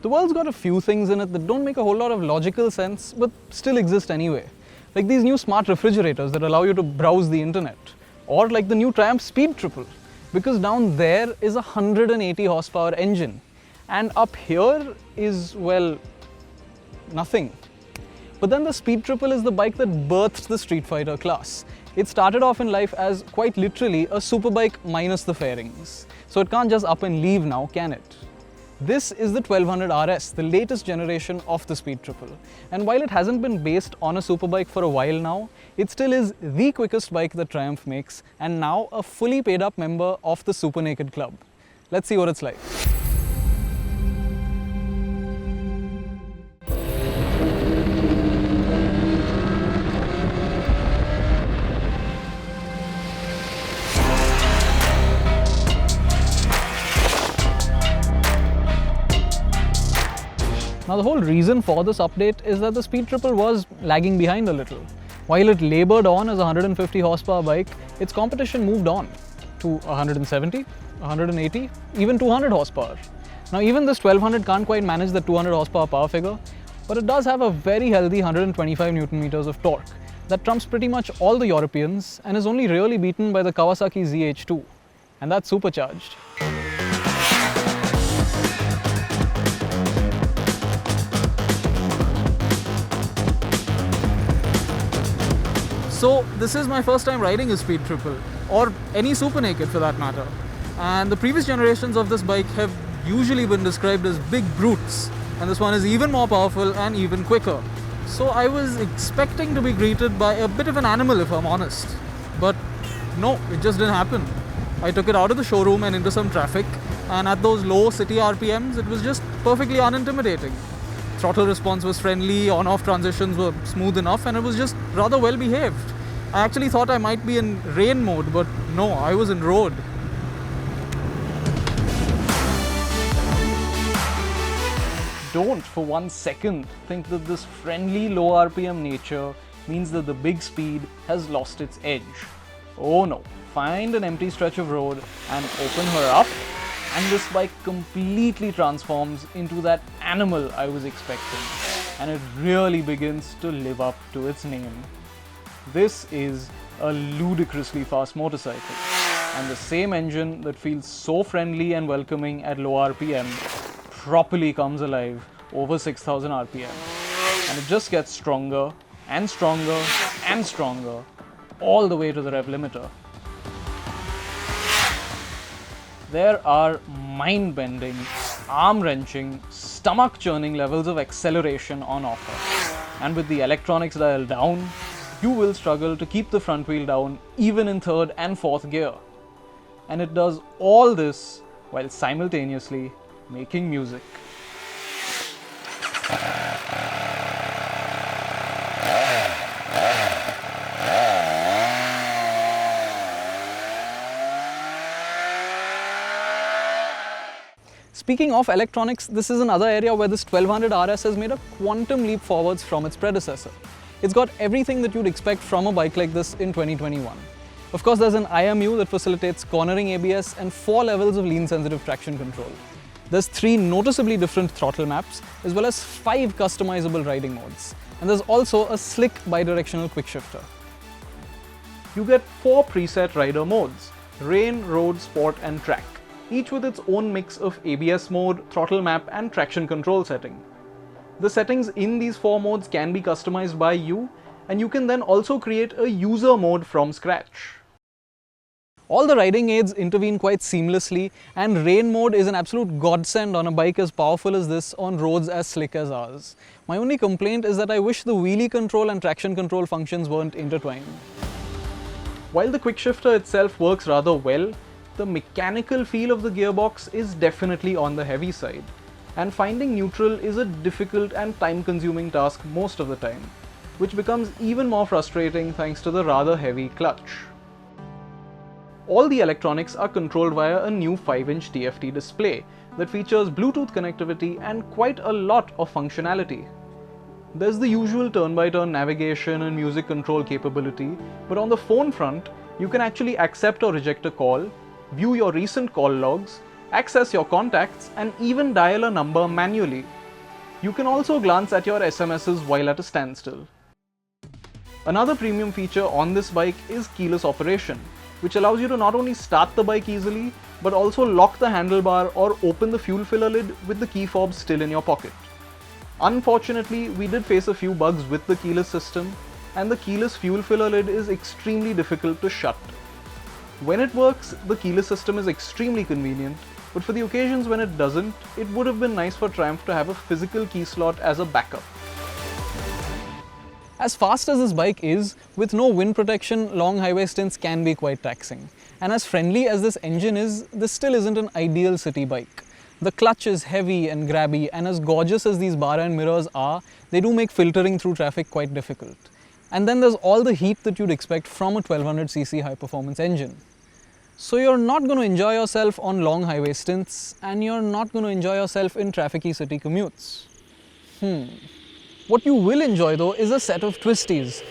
The world's got a few things in it that don't make a whole lot of logical sense, but still exist anyway. Like these new smart refrigerators that allow you to browse the internet. Or like the new Triumph Speed Triple. Because down there is a 180 horsepower engine. And up here is, well, nothing. But then the Speed Triple is the bike that birthed the Street Fighter class. It started off in life as quite literally a superbike minus the fairings. So it can't just up and leave now, can it? This is the 1200 RS, the latest generation of the Speed Triple. And while it hasn't been based on a superbike for a while now, it still is the quickest bike that Triumph makes, and now a fully paid up member of the Super Naked Club. Let's see what it's like. Now the whole reason for this update is that the Speed Triple was lagging behind a little. While it laboured on as a 150 horsepower bike, its competition moved on to 170, 180, even 200 horsepower. Now even this 1200 can't quite manage the 200 horsepower power figure, but it does have a very healthy 125 Newton meters of torque that trumps pretty much all the Europeans and is only really beaten by the Kawasaki ZH2, and that's supercharged. So this is my first time riding a Speed Triple, or any Super Naked for that matter. And the previous generations of this bike have usually been described as big brutes, and this one is even more powerful and even quicker. So I was expecting to be greeted by a bit of an animal, if I'm honest. But no, it just didn't happen. I took it out of the showroom and into some traffic, and at those low city RPMs, it was just perfectly unintimidating. Throttle response was friendly, on-off transitions were smooth enough, and it was just rather well behaved. I actually thought I might be in rain mode, but no, I was in road. Don't for 1 second think that this friendly low RPM nature means that the big speed has lost its edge. Oh no, find an empty stretch of road and open her up, and this bike completely transforms into that animal I was expecting, and it really begins to live up to its name. This is a ludicrously fast motorcycle, and the same engine that feels so friendly and welcoming at low RPM properly comes alive over 6000 RPM, and it just gets stronger and stronger and stronger all the way to the rev limiter. There are mind-bending, arm-wrenching, stomach-churning levels of acceleration on offer, and with the electronics dialed down, you will struggle to keep the front wheel down even in third and fourth gear. And it does all this while simultaneously making music. Speaking of electronics, this is another area where this 1200 RS has made a quantum leap forwards from its predecessor. It's got everything that you'd expect from a bike like this in 2021. Of course, there's an IMU that facilitates cornering ABS and 4 levels of lean-sensitive traction control. There's 3 noticeably different throttle maps, as well as 5 customizable riding modes. And there's also a slick bidirectional quickshifter. You get 4 preset rider modes: rain, road, sport and track, each with its own mix of ABS mode, throttle map and traction control setting. The settings in these 4 modes can be customized by you, and you can then also create a user mode from scratch. All the riding aids intervene quite seamlessly, and rain mode is an absolute godsend on a bike as powerful as this on roads as slick as ours. My only complaint is that I wish the wheelie control and traction control functions weren't intertwined. While the quickshifter itself works rather well, the mechanical feel of the gearbox is definitely on the heavy side, and finding neutral is a difficult and time-consuming task most of the time, which becomes even more frustrating thanks to the rather heavy clutch. All the electronics are controlled via a new 5-inch TFT display that features Bluetooth connectivity and quite a lot of functionality. There's the usual turn-by-turn navigation and music control capability, but on the phone front, you can actually accept or reject a call, view your recent call logs, access your contacts, and even dial a number manually. You can also glance at your SMSs while at a standstill. Another premium feature on this bike is keyless operation, which allows you to not only start the bike easily, but also lock the handlebar or open the fuel filler lid with the key fob still in your pocket. Unfortunately, we did face a few bugs with the keyless system, and the keyless fuel filler lid is extremely difficult to shut. When it works, the keyless system is extremely convenient, but for the occasions when it doesn't, it would have been nice for Triumph to have a physical key slot as a backup. As fast as this bike is, with no wind protection, long highway stints can be quite taxing. And as friendly as this engine is, this still isn't an ideal city bike. The clutch is heavy and grabby, and as gorgeous as these bar end mirrors are, they do make filtering through traffic quite difficult. And then there's all the heat that you'd expect from a 1200cc high performance engine. So you're not going to enjoy yourself on long highway stints, and you're not going to enjoy yourself in trafficy city commutes. What you will enjoy though is a set of twisties.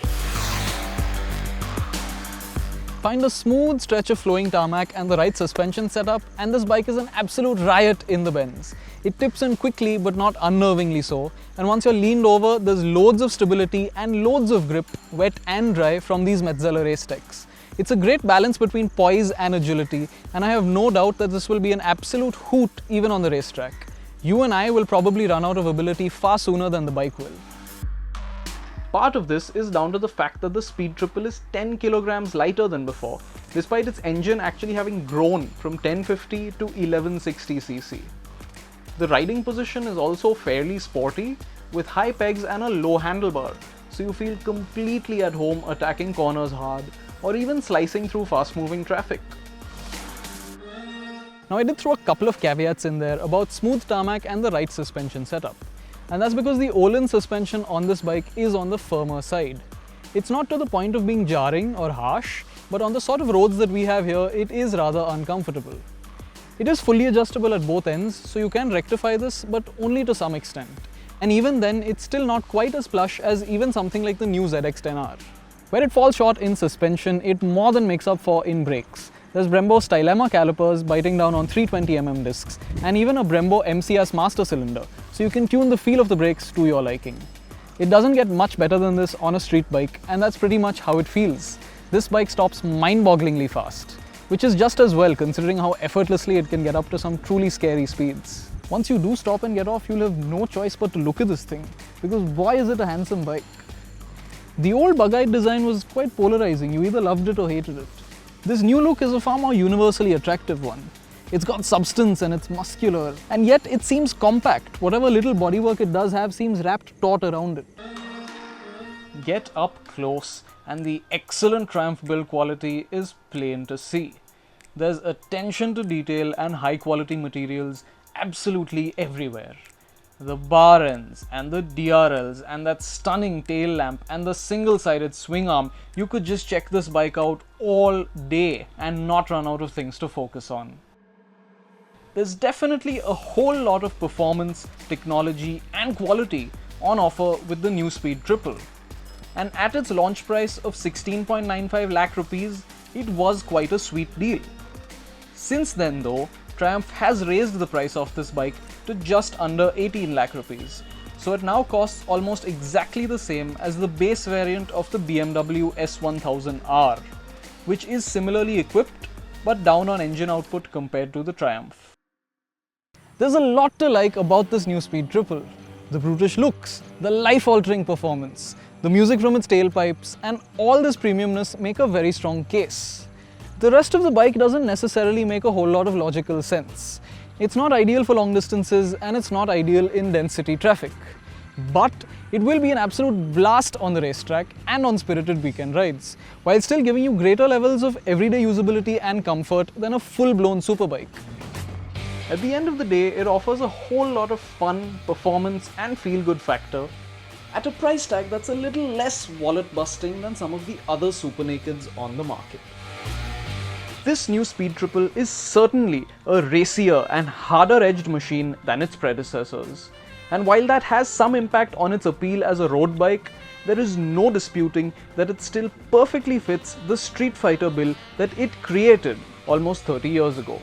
Find a smooth stretch of flowing tarmac and the right suspension setup, and this bike is an absolute riot in the bends. It tips in quickly but not unnervingly so, and once you're leaned over, there's loads of stability and loads of grip, wet and dry, from these Metzeler Race Techs. It's a great balance between poise and agility, and I have no doubt that this will be an absolute hoot even on the racetrack. You and I will probably run out of ability far sooner than the bike will. Part of this is down to the fact that the Speed Triple is 10 kilograms lighter than before, despite its engine actually having grown from 1050 to 1160cc. The riding position is also fairly sporty, with high pegs and a low handlebar, so you feel completely at home attacking corners hard, or even slicing through fast-moving traffic. Now I did throw a couple of caveats in there about smooth tarmac and the right suspension setup. And that's because the Öhlins suspension on this bike is on the firmer side. It's not to the point of being jarring or harsh, but on the sort of roads that we have here, it is rather uncomfortable. It is fully adjustable at both ends, so you can rectify this, but only to some extent. And even then, it's still not quite as plush as even something like the new ZX-10R. Where it falls short in suspension, it more than makes up for in brakes. There's Brembo Stylema calipers biting down on 320mm discs, and even a Brembo MCS master cylinder, so you can tune the feel of the brakes to your liking. It doesn't get much better than this on a street bike, and that's pretty much how it feels. This bike stops mind-bogglingly fast, which is just as well considering how effortlessly it can get up to some truly scary speeds. Once you do stop and get off, you'll have no choice but to look at this thing, because boy is it a handsome bike. The old bug-eyed design was quite polarizing, you either loved it or hated it. This new look is a far more universally attractive one. It's got substance and it's muscular, and yet it seems compact. Whatever little bodywork it does have seems wrapped taut around it. Get up close and the excellent Triumph build quality is plain to see. There's attention to detail and high quality materials absolutely everywhere. The bar ends and the DRLs and that stunning tail lamp and the single-sided swing arm, you could just check this bike out all day and not run out of things to focus on. There's definitely a whole lot of performance, technology and quality on offer with the new Speed Triple. And at its launch price of 16.95 lakh rupees, it was quite a sweet deal. Since then though, Triumph has raised the price of this bike to just under 18 lakh rupees. So it now costs almost exactly the same as the base variant of the BMW S1000R, which is similarly equipped but down on engine output compared to the Triumph. There's a lot to like about this new Speed Triple. The brutish looks, the life-altering performance, the music from its tailpipes, and all this premiumness make a very strong case. The rest of the bike doesn't necessarily make a whole lot of logical sense. It's not ideal for long distances and it's not ideal in dense city traffic. But it will be an absolute blast on the racetrack and on spirited weekend rides, while still giving you greater levels of everyday usability and comfort than a full-blown superbike. At the end of the day, it offers a whole lot of fun, performance and feel-good factor at a price tag that's a little less wallet-busting than some of the other super nakeds on the market. This new Speed Triple is certainly a racier and harder-edged machine than its predecessors. And while that has some impact on its appeal as a road bike, there is no disputing that it still perfectly fits the Street Fighter bill that it created almost 30 years ago.